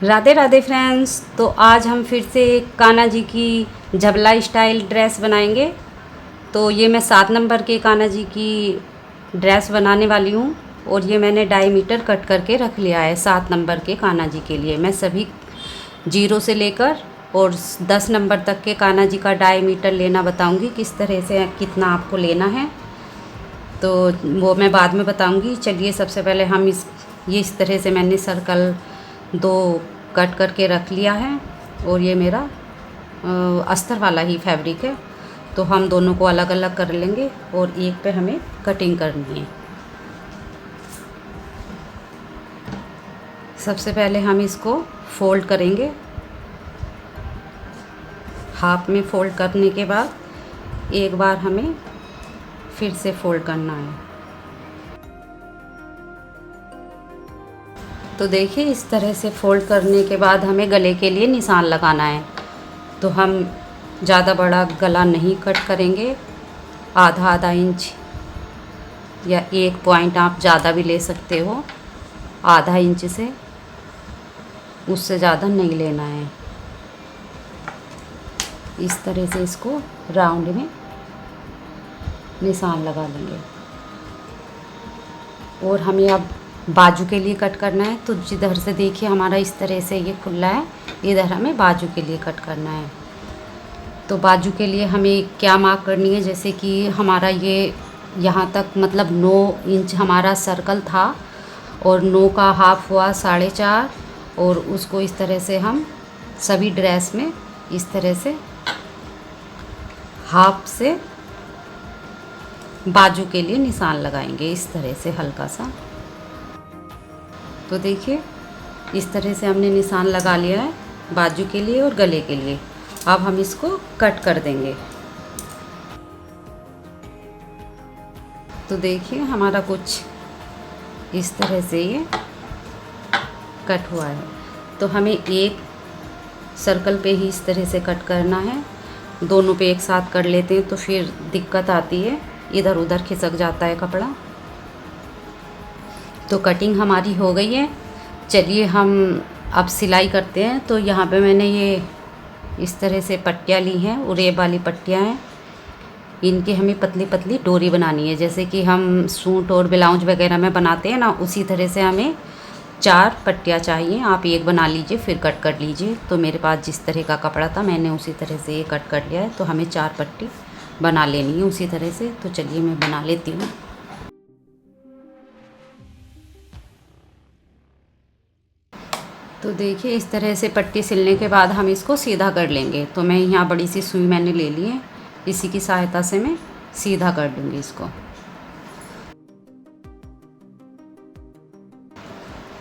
Radhe Radhe friends. तो आज हम फिर से कान्हा जी की झबला स्टाइल ड्रेस बनाएंगे। तो ये मैं 7 नंबर के कान्हा जी की ड्रेस बनाने वाली हूँ और ये मैंने 2.5 मीटर कट करके रख लिया है 7 नंबर के कान्हा जी के लिए। मैं सभी 0 से लेकर और 10 नंबर तक के कान्हा जी का 2.5 मीटर लेना बताऊँगी, किस तरह से कितना आपको लेना है तो वो मैं बाद में बताऊँगी। चलिए सबसे पहले हम इस तरह से मैंने सर्कल 2 कट करके रख लिया है और ये मेरा अस्तर वाला ही फैब्रिक है। तो हम दोनों को अलग अलग कर लेंगे और एक पे हमें कटिंग करनी है। सबसे पहले हम इसको फोल्ड करेंगे। हाफ में फोल्ड करने के बाद एक बार हमें फिर से फोल्ड करना है। तो देखिए इस तरह से फोल्ड करने के बाद हमें गले के लिए निशान लगाना है। तो हम ज़्यादा बड़ा गला नहीं कट करेंगे, आधा इंच या 1 पॉइंट आप ज़्यादा भी ले सकते हो, आधा इंच से उससे ज़्यादा नहीं लेना है। इस तरह से इसको राउंड में निशान लगा लेंगे। और हमें अब बाजू के लिए कट करना है। तो जिधर से देखिए हमारा इस तरह से ये खुला है, इधर हमें बाजू के लिए कट करना है। तो बाजू के लिए हमें क्या मार्क करनी है, जैसे कि हमारा ये यहाँ तक मतलब 9 इंच हमारा सर्कल था और 9 का हाफ हुआ 4.5 और उसको इस तरह से हम सभी ड्रेस में इस तरह से हाफ से बाजू के लिए निशान लगाएंगे, इस तरह से हल्का सा। तो देखिए इस तरह से हमने निशान लगा लिया है बाजू के लिए और गले के लिए। अब हम इसको कट कर देंगे। तो देखिए हमारा कुछ इस तरह से ये कट हुआ है। तो हमें एक सर्कल पे ही इस तरह से कट करना है, दोनों पे एक साथ कर लेते हैं तो फिर दिक्कत आती है, इधर उधर खिसक जाता है कपड़ा। तो कटिंग हमारी हो गई है। चलिए हम अब सिलाई करते हैं। तो यहाँ पे मैंने ये इस तरह से पट्टियाँ ली हैं, उरेब वाली पट्टियाँ हैं। इनकी हमें पतली पतली डोरी बनानी है, जैसे कि हम सूट और ब्लाउज वगैरह में बनाते हैं ना, उसी तरह से हमें 4 पट्टियाँ चाहिए। आप एक बना लीजिए फिर कट कर लीजिए। तो मेरे पास जिस तरह का कपड़ा था मैंने उसी तरह से ये कट कर लिया है। तो हमें 4 पट्टी बना लेनी है उसी तरह से। तो चलिए मैं बना लेती हूँ। तो देखिए इस तरह से पट्टी सिलने के बाद हम इसको सीधा कर लेंगे। तो मैं यहाँ बड़ी सी सुई मैंने ले ली है, इसी की सहायता से मैं सीधा कर दूँगी इसको।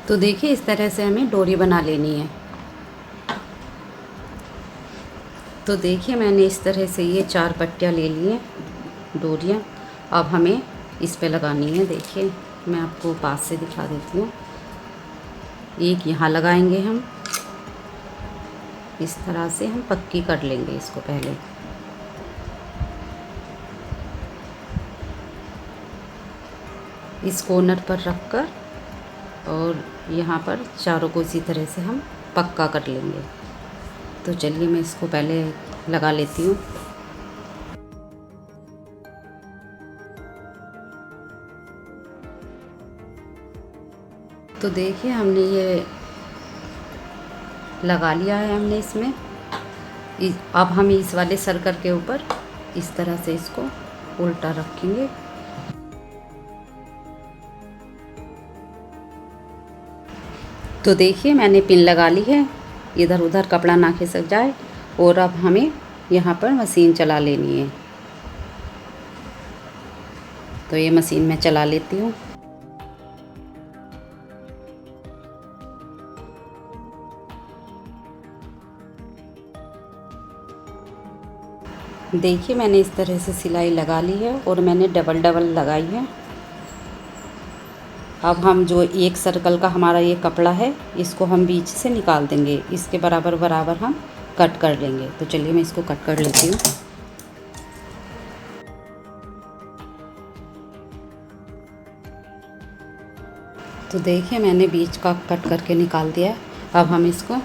तो देखिए इस तरह से हमें डोरी बना लेनी है। तो देखिए मैंने इस तरह से ये 4 पट्टियाँ ले ली हैं डोरियाँ। अब हमें इस पे लगानी है। देखिए मैं आपको पास से दिखा देती हूँ। एक यहाँ लगाएंगे हम, इस तरह से हम पक्की कर लेंगे इसको पहले। इस कॉर्नर पर रखकर और यहाँ पर चारों को इसी तरह से हम पक्का कर लेंगे। तो चलिए मैं इसको पहले लगा लेती हूँ। तो देखिए हमने ये लगा लिया है हमने इसमें। अब हम इस वाले सर्कल के ऊपर इस तरह से इसको उल्टा रखेंगे। तो देखिए मैंने पिन लगा ली है, इधर उधर कपड़ा ना खिसक जाए। और अब हमें यहाँ पर मशीन चला लेनी है। तो ये मशीन मैं चला लेती हूँ। देखिए मैंने इस तरह से सिलाई लगा ली है और मैंने डबल डबल लगाई है। अब हम जो एक सर्कल का हमारा ये कपड़ा है इसको हम बीच से निकाल देंगे, इसके बराबर बराबर हम कट कर लेंगे। तो चलिए मैं इसको कट कर लेती हूँ। तो देखिए मैंने बीच का कट करके निकाल दिया है। अब हम इसको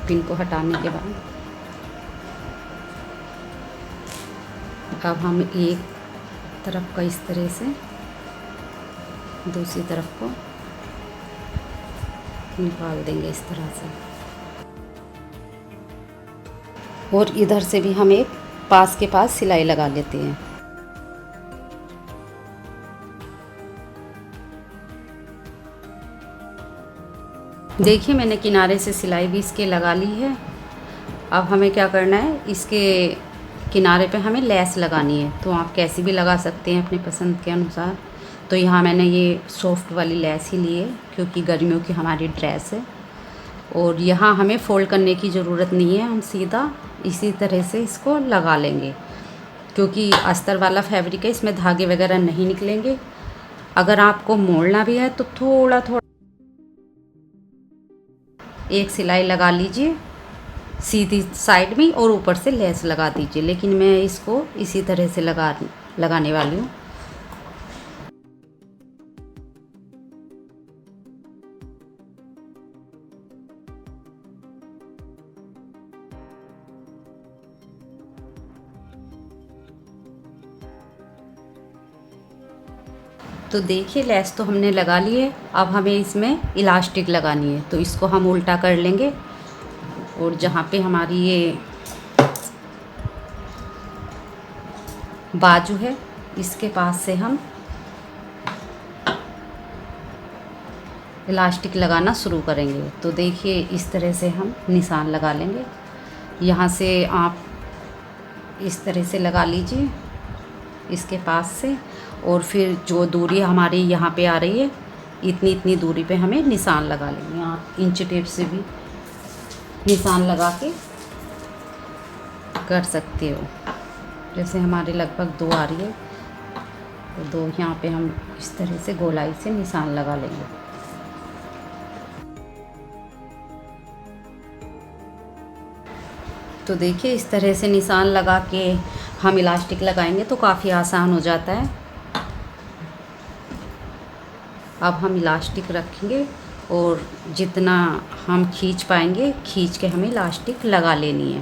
पिन को हटाने के बाद अब हम एक तरफ का इस तरह से दूसरी तरफ को निकाल देंगे इस तरह से, और इधर से भी हम एक पास के पास सिलाई लगा लेते हैं। देखिए मैंने किनारे से सिलाई भी इसके लगा ली है। अब हमें क्या करना है, इसके किनारे पे हमें लेस लगानी है, तो आप कैसी भी लगा सकते हैं अपनी पसंद के अनुसार। तो यहाँ मैंने ये सॉफ्ट वाली लेस ही ली है क्योंकि गर्मियों की हमारी ड्रेस है, और यहाँ हमें फ़ोल्ड करने की ज़रूरत नहीं है, हम सीधा इसी तरह से इसको लगा लेंगे क्योंकि अस्तर वाला फैब्रिक है, इसमें धागे वगैरह नहीं निकलेंगे। अगर आपको मोड़ना भी है तो थोड़ा थोड़ा एक सिलाई लगा लीजिए सीधी साइड में और ऊपर से लेस लगा दीजिए, लेकिन मैं इसको इसी तरह से लगाने वाली हूँ। तो देखिए लेस तो हमने लगा ली है, अब हमें इसमें इलास्टिक लगानी है, तो इसको हम उल्टा कर लेंगे और जहाँ पे हमारी ये बाजू है इसके पास से हम इलास्टिक लगाना शुरू करेंगे। तो देखिए इस तरह से हम निशान लगा लेंगे, यहाँ से आप इस तरह से लगा लीजिए इसके पास से, और फिर जो दूरी हमारी यहाँ पे आ रही है इतनी इतनी दूरी पे हमें निशान लगा लेंगे। आप इंच टेप से भी निशान लगा के कर सकते हो। जैसे हमारे लगभग 2 आ रही है तो 2 यहाँ पे हम इस तरह से गोलाई से निशान लगा लेंगे। तो देखिए इस तरह से निशान लगा के हम इलास्टिक लगाएंगे तो काफ़ी आसान हो जाता है। अब हम इलास्टिक रखेंगे और जितना हम खींच पाएंगे खींच के हमें इलास्टिक लगा लेनी है।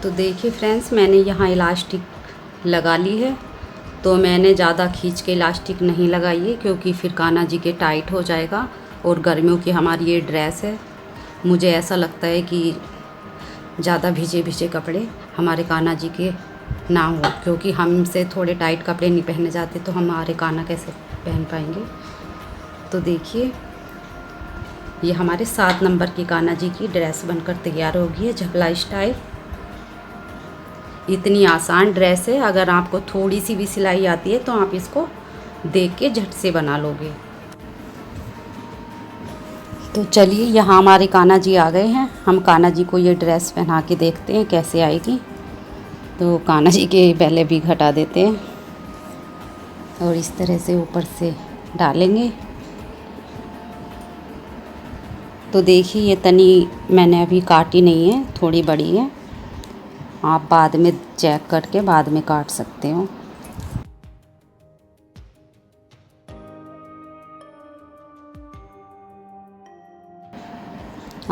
तो देखिए फ्रेंड्स मैंने यहाँ इलास्टिक लगा ली है, तो मैंने ज़्यादा खींच के इलास्टिक नहीं लगाई है क्योंकि फिर कान्हा जी के टाइट हो जाएगा, और गर्मियों की हमारी ये ड्रेस है। मुझे ऐसा लगता है कि ज़्यादा भिजे भिजे कपड़े हमारे कान्हा जी के ना हो, क्योंकि हमसे थोड़े टाइट कपड़े नहीं पहने जाते तो हमारे कान्हा कैसे पहन पाएंगे। तो देखिए ये हमारे 7 नंबर की कान्हा जी की ड्रेस बनकर तैयार हो गई है, झबला स्टाइल। इतनी आसान ड्रेस है, अगर आपको थोड़ी सी भी सिलाई आती है तो आप इसको देख के झट से बना लोगे। तो चलिए यहाँ हमारे कान्हा जी आ गए हैं, हम कान्हा जी को ये ड्रेस पहना के देखते हैं कैसे आएगी। तो कान्हा जी के पहले भी हटा देते हैं और इस तरह से ऊपर से डालेंगे। तो देखिए ये तनी मैंने अभी काटी नहीं है, थोड़ी बड़ी है, आप बाद में चेक करके बाद में काट सकते हो।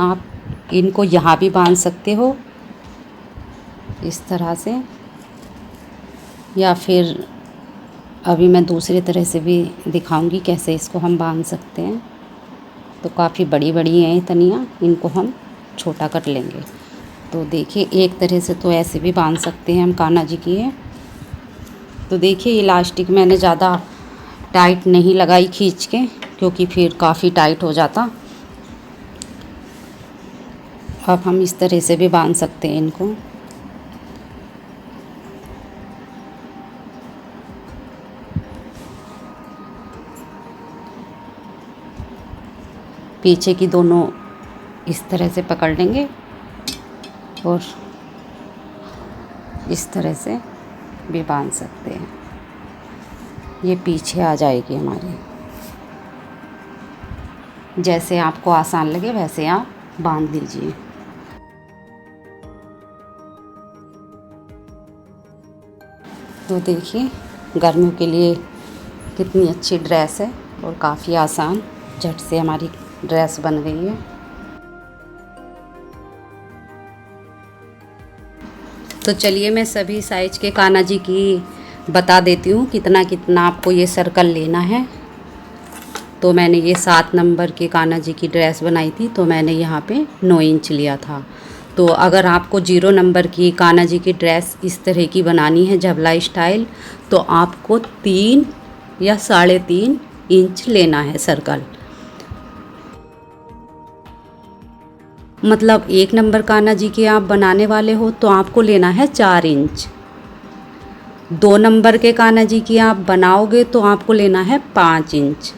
आप इनको यहाँ भी बांध सकते हो इस तरह से, या फिर अभी मैं दूसरी तरह से भी दिखाऊंगी कैसे इसको हम बांध सकते हैं। तो काफ़ी बड़ी बड़ी हैं तनियाँ, इनको हम छोटा कर लेंगे। तो देखिए एक तरह से तो ऐसे भी बांध सकते हैं हम, कान्हा जी की है। तो देखिए इलास्टिक मैंने ज़्यादा टाइट नहीं लगाई खींच के क्योंकि फिर काफ़ी टाइट हो जाता। अब हम इस तरह से भी बांध सकते हैं इनको। पीछे की दोनों इस तरह से पकड़ लेंगे और इस तरह से भी बांध सकते हैं। ये पीछे आ जाएगी हमारी, जैसे आपको आसान लगे वैसे आप बांध लीजिए। तो देखिए गर्मियों के लिए कितनी अच्छी ड्रेस है और काफ़ी आसान, झट से हमारी ड्रेस बन गई है। तो चलिए मैं सभी साइज के कान्हा जी की बता देती हूँ कितना कितना आपको ये सर्कल लेना है। तो मैंने ये 7 नंबर के कान्हा जी की ड्रेस बनाई थी, तो मैंने यहाँ पे 9 इंच लिया था। तो अगर आपको 0 नंबर की कान्हा जी की ड्रेस इस तरह की बनानी है झबला स्टाइल, तो आपको 3 या 3.5 इंच लेना है सर्कल। मतलब 1 नंबर कान्हा जी के आप बनाने वाले हो तो आपको लेना है 4 इंच। 2 नंबर के कान्हा जी की आप बनाओगे तो आपको लेना है 5 इंच।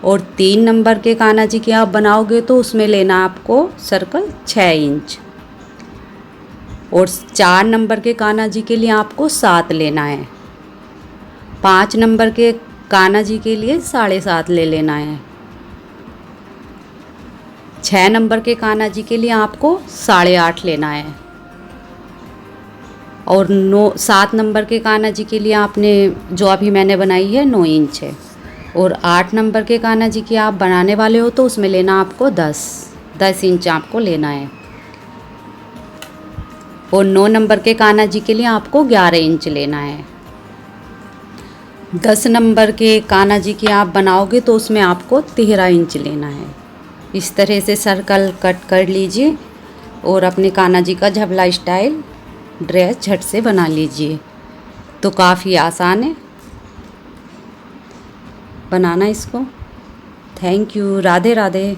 और 3 नंबर के कान्हा जी की आप बनाओगे तो उसमें लेना आपको सर्कल 6 इंच। और 4 नंबर के कान्हा जी के लिए आपको 7 लेना है। 5 नंबर के कान्हा जी के लिए 7.5 ले लेना है। 6 नंबर के कान्हा जी के लिए आपको 8.5 लेना है। और 7 नंबर के कान्हा जी के लिए आपने जो अभी मैंने बनाई है 9 इंच है। और 8 नंबर के कान्हा जी की आप बनाने वाले हो तो उसमें लेना आपको 10 इंच आपको लेना है। और 9 नंबर के कान्हा जी के लिए आपको 11 इंच लेना है। 10 नंबर के कान्हा जी की आप बनाओगे तो उसमें आपको 13 इंच लेना है। इस तरह से सर्कल कट कर लीजिए और अपने कान्हा जी का झबला स्टाइल ड्रेस झट से बना लीजिए। तो काफ़ी आसान है बनाना इसको। Thank you. राधे राधे।